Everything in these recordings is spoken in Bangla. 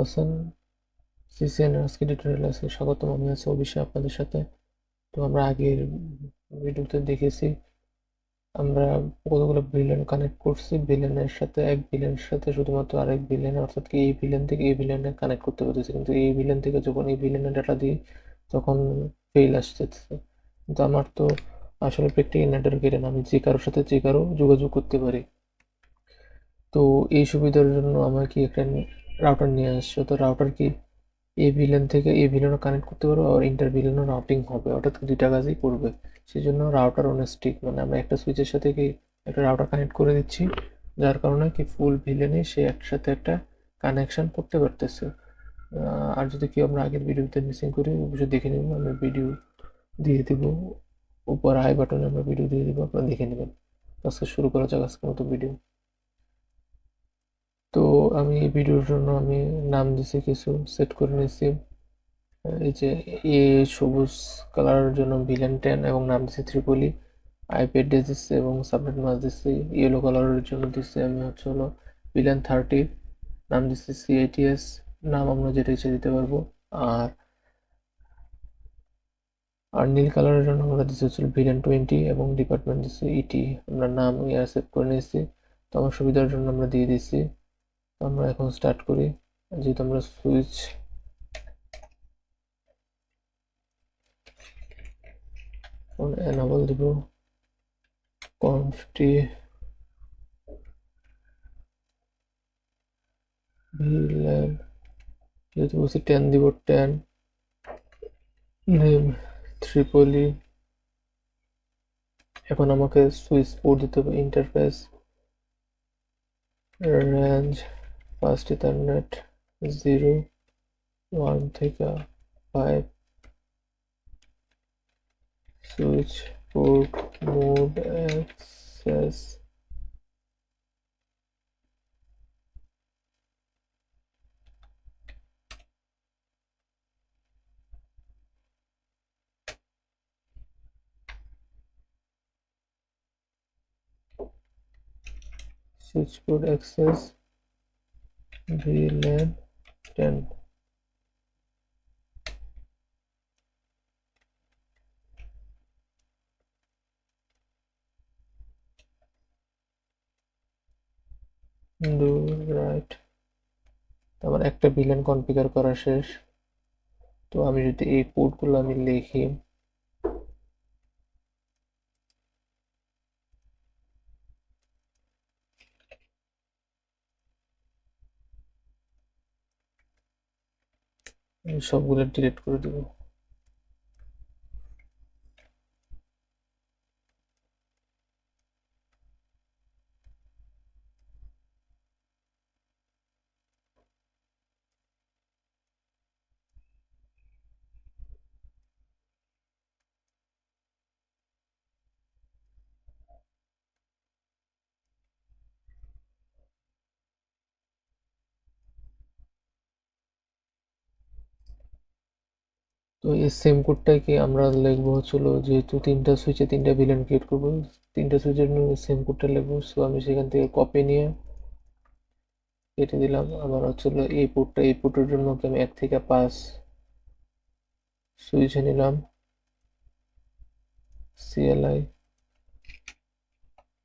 আছেন? CCNA আজকে টিউটোরিয়ালে আজকে স্বাগতম। আমি আছি অবশ্যই আপনাদের সাথে। তো আমরা আগের ভিডিওতে দেখেছি আমরা কতগুলো ভিলেন কানেক্ট করছি। ভিলেনের সাথে এক ভিলেনের সাথে শুধুমাত্র আরেক ভিলেন, অর্থাৎ কি এই ভিলেন থেকে এই ভিলেনে কানেক্ট করতে পারতেছি, কিন্তু এই ভিলেন থেকে যখন এই ভিলেনের ডাটা দিই তখন ফেল আসতেছে। কিন্তু আমার তো আসলে প্র্যাকটিক্যাল নেটওয়ার্ক এটা না, আমি যে কারোর সাথে যে কারো যোগাযোগ করতে পারি। তো এই সুবিধার জন্য আমাকে একটা রাউটার নিয়ে আসছে। তো রাউটার কি এই ভিলেন থেকে এই ভিলেনও কানেক্ট করতে পারবো, আর ইন্টার ভিলেনও রাউটিং হবে, অর্থাৎ দুইটা কাজই করবে। সেই জন্য রাউটার অন স্টিক, মানে আমরা একটা সুইচের সাথে কি একটা রাউটার কানেক্ট করে দিচ্ছি, যার কারণে কি ফুল ভিলেনে সে একসাথে একটা কানেকশন করতে পারতেছে। আর যদি কেউ আমরা আগের ভিডিওতে মিসিং করি অবশ্যই দেখে নেবেন, আমরা ভিডিও দিয়ে দিব, উপর আই বাটনে আমরা ভিডিও দিয়ে দিব, আপনারা দেখে নেবেন। আজকে শুরু করা যাক আজকের মতো ভিডিও। তো আমি এই ভিডিওর জন্য আমি নাম দিছি, কিছু সেট করে নিয়েছি। এই যে এ সবুজ কালারের জন্য ভিলেন 10 এবং নাম দিচ্ছি ত্রিপলি, আইপি অ্যাড্রেস দিচ্ছি এবং সাবনেট মাস্ক দিচ্ছি। ইয়েলো কালারের জন্য দিচ্ছি আমি হচ্ছে হলো ভিলেন 30, নাম দিচ্ছি CITS, নাম আমরা যেটা ইচ্ছে দিতে পারবো। আর আর নীল কালারের জন্য আমরা দিচ্ছি হচ্ছে ভিলেন 20 এবং ডিপার্টমেন্ট দিচ্ছি ETE। আমরা নাম সেভ করে নিয়েছি, তো আমার সুবিধার জন্য আমরা দিয়ে দিচ্ছি। আমরা এখন স্টার্ট করি। যেহেতু আমরা সুইচ enable দিব, conft VLAN যেহেতু বলছি 10 দিব, 10 নেম ত্রিপলি। এখন আমাকে সুইচ পোর্ট দিতে হবে, ইন্টারফেস রেঞ্জ ফার্স্ট ইথারনেট 0 1 থেকে 5, switch port mode access switch port access VLAN 10। Do right. আমার একটা ভিলেন কনফিগার করা শেষ। তো আমি যদি এই কোডগুলো আমি লিখি, আমি সবগুলো ডিলিট করে দেবো। তো এই সেম কোডটাই কি আমরা লিখবো হচ্ছিল, যেহেতু তিনটা সুইচে তিনটা ভিলেন ক্রিয়েট করবো, তিনটা সুইচের জন্য সেম কোডটা লিখবো। সো আমি সেখান থেকে কপি নিয়ে কেটে দিলাম। আবার হচ্ছিল এই পোর্টটা, এই পোর্টের জন্য কি আমি 1 থেকে 5 সুইচে নিলাম CLI।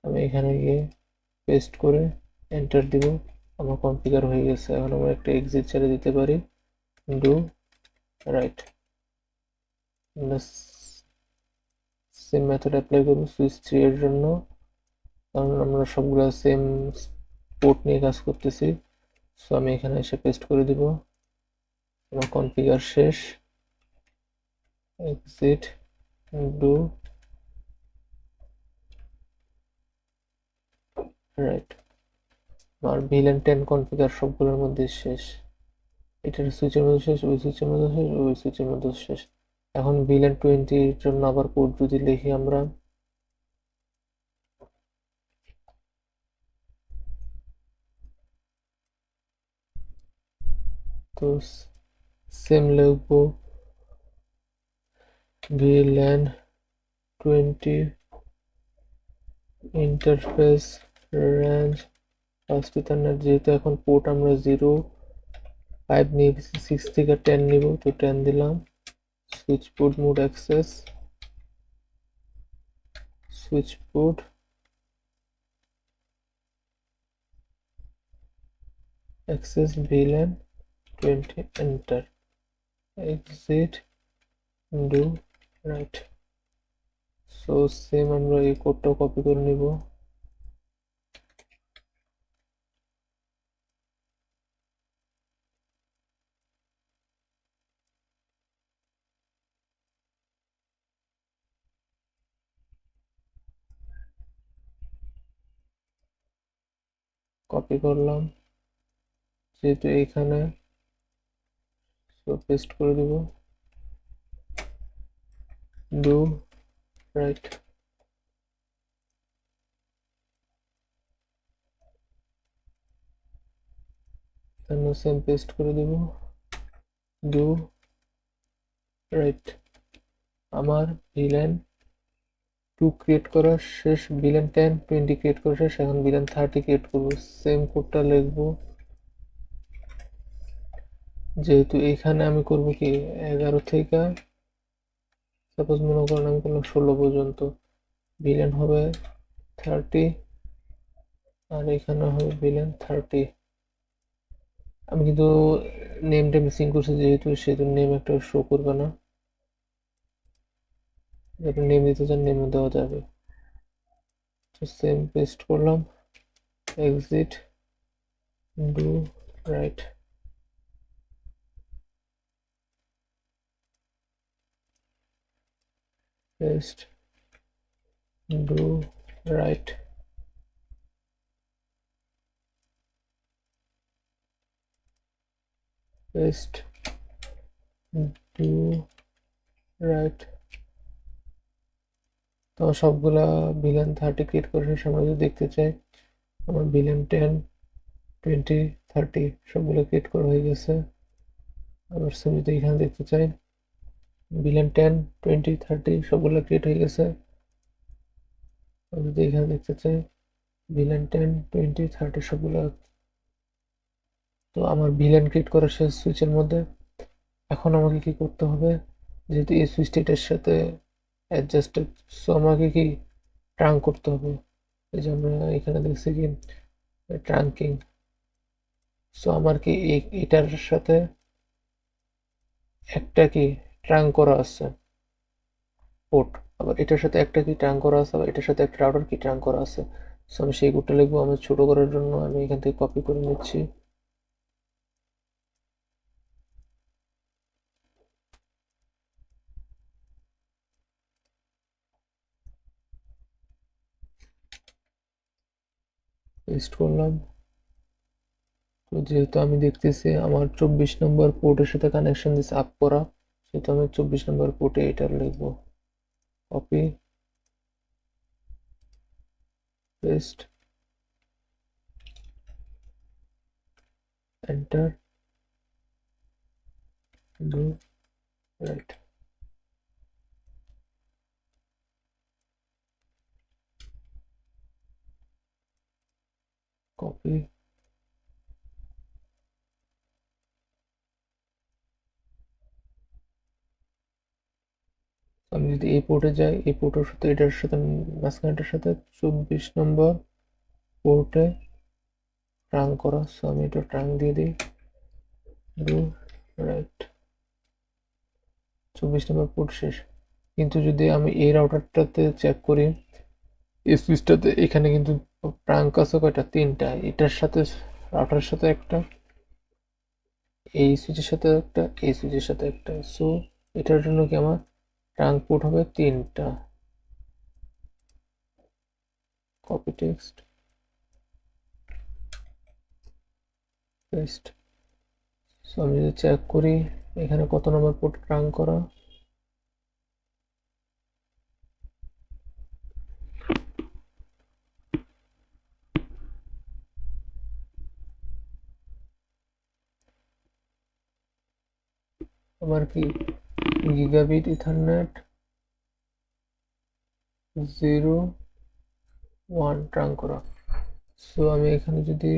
আমি এখানে গিয়ে পেস্ট করে এন্টার দিব, আমার কনফিগার হয়ে গেছে। এখন আমরা একটা এক্সিট ছেড়ে দিতে পারি, ডু রাইট। আমরা সেম মেথড অ্যাপ্লাই করব সুইচ 3 এর জন্য, কারণ আমরা সবগুলো সেম পোর্ট নিয়ে কাজ করতেছি। সো আমি এখানে এসে পেস্ট করে দিব, আমার কনফিগার শেষ। Exit, do right. আমার ভিলেন 10 কনফিগার সবগুলোর মধ্যে শেষ। এটার সুইচের মধ্যে শেষ, ওই সুইচের মধ্যে শেষ, ওই সুইচের মধ্যে শেষ। এখন ভিলেন 20 এর জন্য আবার কোড যদি লিখি আমরা, তো সেম লিখবো VLAN 20 interface range first ethernet. যেহেতু এখন পোর্ট আমরা 0 5 নিয়ে 6 থেকে 10 নিব, তো 10 দিলাম। Switch port mode access, switch port access VLAN 20, enter, exit, do right. So same আমরা এই কোডটা কপি করে নিব, কপি করলাম, যেহেতু এইখানে পেস্ট করে দিব, ডু রাইট। সেম পেস্ট করে দিব, ডু রাইট। আমার VLAN 2 ক্রিয়েট করা শেষ, VLAN 10 20 ক্রিয়েট করা শেষ, এখন VLAN 30 ক্রিয়েট করবো। সেম কোডটা লিখবো, যেহেতু এখানে আমি করব কি 11 থেকে, সাপোজ মনে করেন আমি করলাম 16 পর্যন্ত, VLAN হবে 30 আর এখানে হবে VLAN 30। আমি কিন্তু নেমটা মিসিং করছি, যেহেতু সেহেতু নেম একটা শো করবে না। আপনি নেম দিতে চান নেমও দেওয়া যাবে। তো সেম পেস্ট করলাম, exit, do write. Paste, do write. Paste, do write. তো সবগুলা VLAN 30 ক্রিয়েট করে শেষ। আমরা যদি দেখতে চাই আমার VLAN 10 20 30 সবগুলো ক্রিয়েট করা হয়ে গেছে। আবার সেম যদি এখানে দেখতে চাই VLAN 10 20 30 সবগুলো ক্রিয়েট হয়ে গেছে। যদি এখানে দেখতে চাই VLAN 10 20 30 সবগুলো। তো আমার VLAN ক্রিয়েট করা শেষ সুইচের মধ্যে। এখন আমাকে কি করতে হবে, যেহেতু এই সুইচটা এটার সাথে অ্যাডজাস্টেড, সো আমাকে কি ট্রাঙ্ক করতে হবে। এই যে আমরা এখানে দেখছি কি ট্রাঙ্কিং। সো আমার কি এটার সাথে একটা কি ট্রাঙ্ক করা আছে পোর্ট, আবার এটার সাথে একটা কি ট্রাঙ্ক করা আছে, আবার এটার সাথে একটা রাউটার কি ট্রাঙ্ক করা আছে। সো আমি সেই কোডটা লিখবো। আমি ছোট করার জন্য আমি এখান থেকে কপি করে নিচ্ছি, পেস্ট করলাম। তো যেহেতু আমি দেখতেছি আমার 24 নম্বর পোর্টের সাথে কানেকশন দিচ্ছে আপ করা, সেহেতু আমি 24 নম্বর পোর্টে এটা লিখবো, copy, paste, enter, do write. Copy, আমি যদি এই পোর্টে যাই, এই পোর্টের সাথে এটার সাথে মাঝখানটার সাথে 24 নম্বর পোর্টে ট্রাঙ্ক করা। সো আমি এটা ট্রাঙ্ক দিয়ে দিই, ডু রাইট। 24 নম্বর পোর্ট শেষ। কিন্তু যদি আমি এই রাউটারটাতে চেক করি, এই সুইচটাতে এখানে কিন্তু ট্রাঙ্ক আছে কয়টা, 3টা। এটার সাথে রাউটারের সাথে একটা, এই সুইচের সাথে একটা, এই সুইচের সাথে একটা। সো এটার জন্য কি আমার ট্রাঙ্ক পোর্ট হবে 3টা। Copy text, paste. সো আমি যদি চেক করি এখানে কত নম্বর পোর্ট ট্রাঙ্ক করা, আমার কি গিগাবিট ইথারনেট 01 ট্রাঙ্ক করা। সো আমি এখানে যদি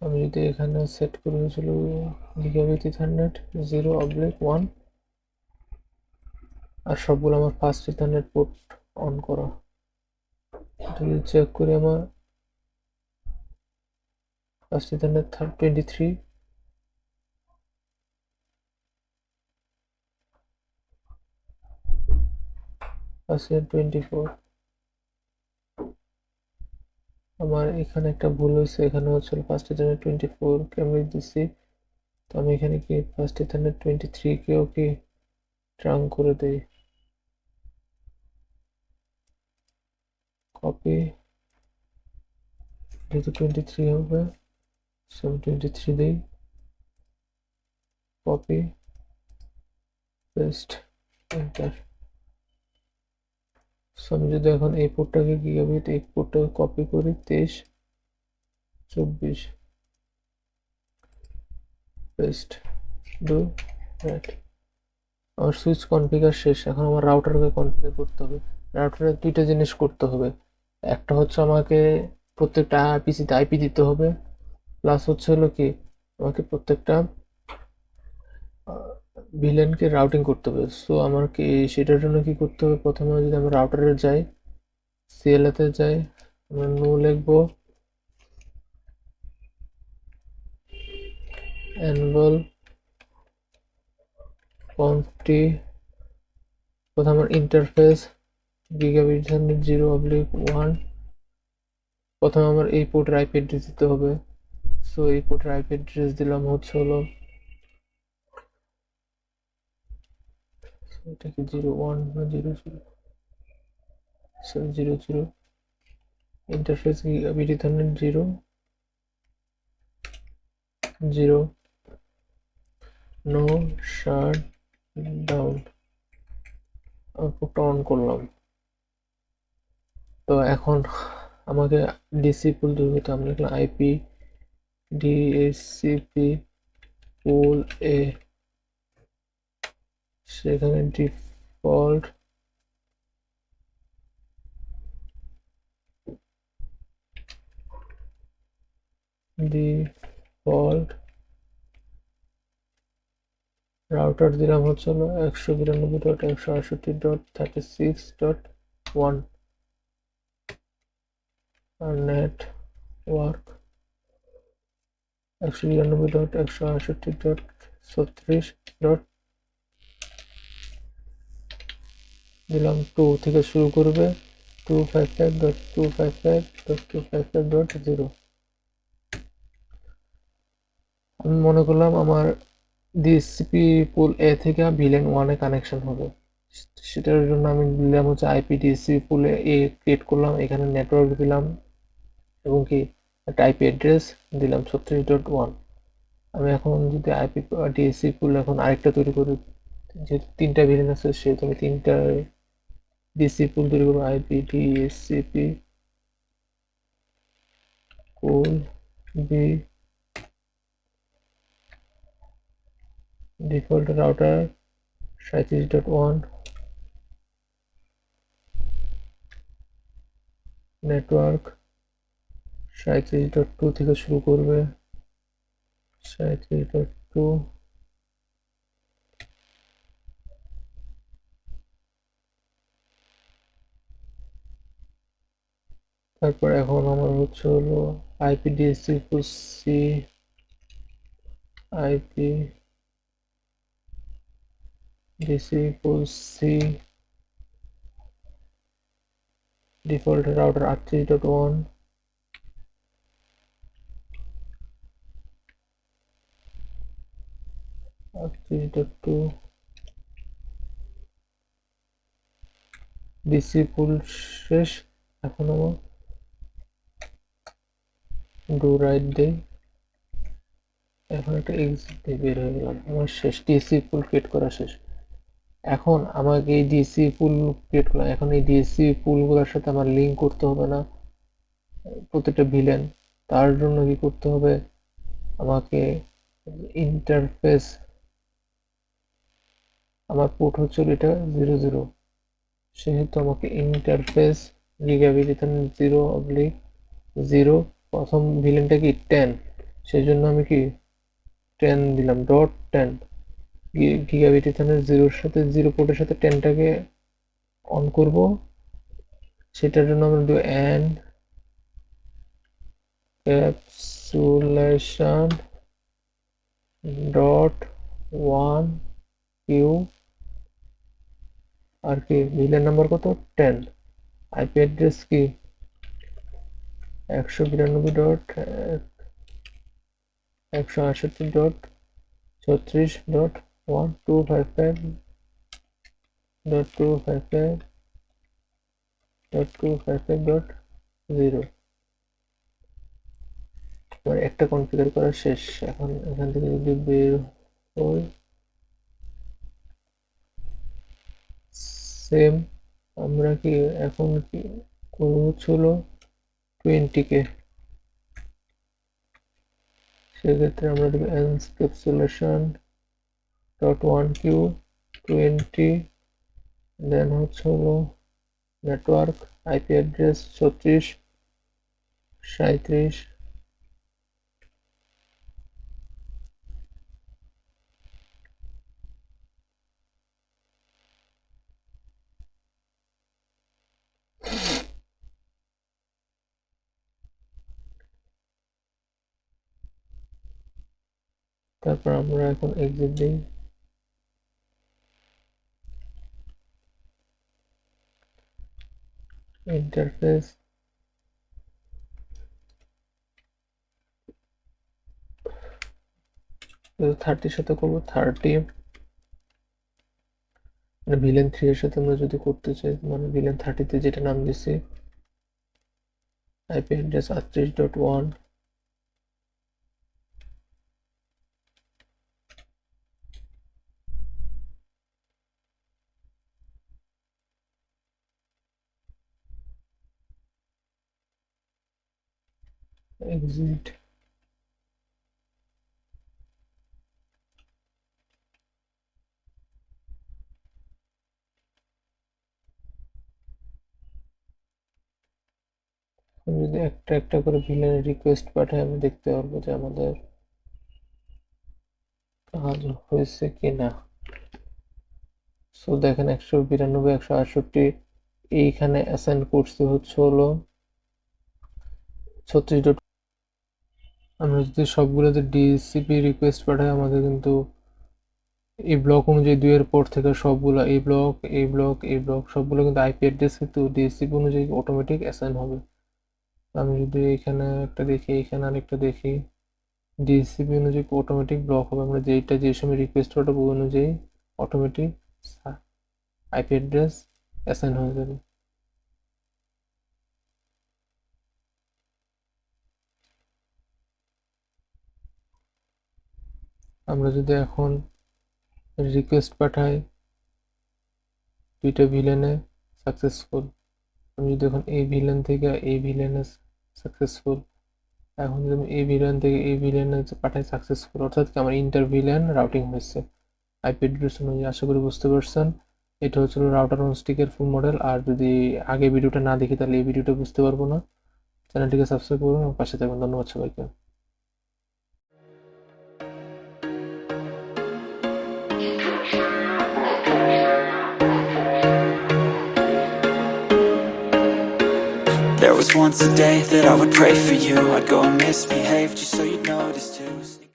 আমি যদি এখানে সেট করে হয়েছিল গিগাবিট ইথারনেট 0/1 আর সবগুলো আমার ফাস্ট ইথারনেট পোর্ট অন করা। যদি চেক করি আমার ফাস্ট ইথারনেট 23, ফাস্ট ইথারনেট 24। আমার এখানে একটা ভুল হয়েছে, এখানে হচ্ছে ফার্স্ট ইথারনেট 24 কে আমি দিচ্ছি, তো আমি এখানে কি ফার্স্ট ইথারনেট 23 কেও কি ট্রাঙ্ক করে দেই, কপি, যেহেতু 23 হবে সো আমি 23 দিই, কপি পেস্ট এন্টার। সো আমি যদি এখন এই পোর্টটাকে গিগাবিট এই পোর্টটাকে কপি করি 23 24 পেস্ট ডু রাইট। আমার সুইচ কনফিগার শেষ, এখন আমার রাউটারকে কনফিগার করতে হবে। রাউটারে দুইটা জিনিস করতে হবে, একটা হচ্ছে আমাকে প্রত্যেকটা পিসিতে আইপি দিতে হবে, প্লাস হচ্ছে হলো কি আমাকে প্রত্যেকটা ভিলেনকে রাউটিং করতে হবে। সো আমার কি সেটার জন্য কি করতে হবে, প্রথমে যদি আমরা রাউটারে যাই, সিএলএতে যাই, আমরা নো লিখবো, এনভল কনফটি, প্রথমে আমার ইন্টারফেস গিগাবিট 0/1, প্রথমে আমার এই পোর্টের আইপি অ্যাড্রেস দিতে হবে। সো এই পোর্টের আইপি অ্যাড্রেস দিলাম হচ্ছে হলো, এটা কি 01 না 00, সো 00, interface gigabit ethernet 0 0, no shutdown, আউটপুটটা অন করলাম। তো এখন আমাকে ডিসি পুল তৈরি করতে, আমরা লিখলাম আইপি ডিএসসিপি পুল এ, সেখানে ডিফল্ট রাউটার দিলাম হচ্ছে হলো 192.168.36.1 আর নেটওয়ার্ক 192.168.36. দিলাম 2 থেকে শুরু করবে, 255.255.255.0। আমি মনে করলাম আমার ডিএসসিপি পুল এ থেকে ভিলেন 1 এ কানেকশন হবে, সেটার জন্য আমি দিলাম হচ্ছে আইপি ডিএসসিপি পুল এ ক্রিয়েট করলাম, এখানে নেটওয়ার্ক দিলাম এবং কি একটা আইপি অ্যাড্রেস দিলাম 36.1। আমি এখন যদি আইপি ডিএসসি পুল এখন আরেকটা তৈরি করি, যেহেতু 3টা ভেরিয়েন্ট আছে সেহেতু আমি 3টা ডিএসসি পুল তৈরি করবো, আইপি ডিএসসিপি পুল বি, ডিফল্ট রাউটার 37.1, নেটওয়ার্ক 37.2 থেকে শুরু করবে, 37.2, তারপর এখন আমার হচ্ছে হলো আইপি ডিএসসি পুল সি, আইপি ডিএসসি পুল সি, ডিফল্ট রাউটার 38.1, 38.2, ডিসি পুল শেষ। এখন আমার ডু রাইট দেই, এখন একটা এক্সিট দিয়ে বের হয়ে গেলাম, আমার শেষ ডিসি পুল ক্রিয়েট করা শেষ। এখন আমাকে এই ডিসি পুল ক্রিয়েট করলাম, এখন এই ডিসি পুলগুলোর সাথে আমার লিঙ্ক করতে হবে না প্রত্যেকটা ভিলেন, তার জন্য কি করতে হবে, আমাকে ইন্টারফেস, আমার পোর্ট হচ্ছে এটা 00, সেহেতু আমাকে ইন্টারফেস গিগাবিট ইথারনেট 0/0, প্রথম ভিলেনটা কি 10, সেই জন্য আমি কি 10 দিলাম, ডট 10 গিগাবিট ইথারনেট জিরোর সাথে, জিরো পোর্টের সাথে 10টাকে অন করব। সেটার জন্য আমরা দেব এন্ড ক্যাপসুলেশন ডট 1 কিউ, আর কি ভিলেন নাম্বার কত 10, আইপি অ্যাড্রেস কি 168.162.155.255.0। এবার একটা কনফিগার করা শেষ। এখন এখান থেকে যদি বের হই, সেম আমরা কি এখন কি করবো ছিল 20 কে, সেক্ষেত্রে আমরা দেবো এনক্যাপসুলেশন ডট 1 কিউ 20, দেন হচ্ছে হলো নেটওয়ার্ক আইপি অ্যাড্রেস 36 37, তারপর আমরা এখন এক্সিট দিই। ইন্টারফেস 30 সাথে করবো 30, মানে ভিলেন 3 এর সাথে আমরা যদি করতে চাই, মানে ভিলেন 30 তে যেটা নাম দিছি আইপি অ্যাড্রেস 38.1, এক্সিট। যদি একটা একটা করে ভিলেনের রিকোয়েস্ট পাঠাই, আমি দেখতে পারবো যে আমাদের কাজ হয়েছে কিনা। সো দেখেন 192 168 এইখানে অ্যাসাইন করতে হচ্ছে হলো 36. আমরা যদি সবগুলোতে ডিসিপি রিকোয়েস্ট পাঠাই, আমাদের কিন্তু এই ব্লক অনুযায়ী 2 এর পর থেকে সবগুলো এই ব্লক এই ব্লক এই ব্লক সবগুলো কিন্তু আইপি অ্যাড্রেস কিন্তু ডিসিপি অনুযায়ী অটোমেটিক অ্যাসাইন হবে। আমি যদি এখানে একটা দেখি, এখানে আরেকটা দেখি, ডিসিপি অনুযায়ী অটোমেটিক ব্লক হবে। আমরা যেইটা যে সময় রিকোয়েস্ট পাঠাবো অনুযায়ী অটোমেটিক আইপি অ্যাড্রেস অ্যাসাইন হয়ে যাবে। আমরা যদি এখন রিকোয়েস্ট পাঠাই দুইটা ভিলেনে সাকসেসফুল, আমি যদি এখন এই ভিলেন থেকে এই ভিলেনে সাকসেসফুল, এখন যদি আমি এই ভিলেন থেকে এই ভিলেনে পাঠাই সাকসেসফুল, অর্থাৎ কি আমার ইন্টার-ভিলেন রাউটিং হয়েছে আইপি অ্যাড্রেস অনুযায়ী। আশা করি বুঝতে পারছেন। এটা হচ্ছিল রাউটার অন স্টিকের ফুল মডেল। আর যদি আগে ভিডিওটা না দেখি তাহলে এই ভিডিওটা বুঝতে পারবো না। চ্যানেলটিকে সাবস্ক্রাইব করুন এবং পাশে থাকবেন। ধন্যবাদ সবাইকে। There was once a day that I would pray for you. I'd go and misbehave just so you'd notice.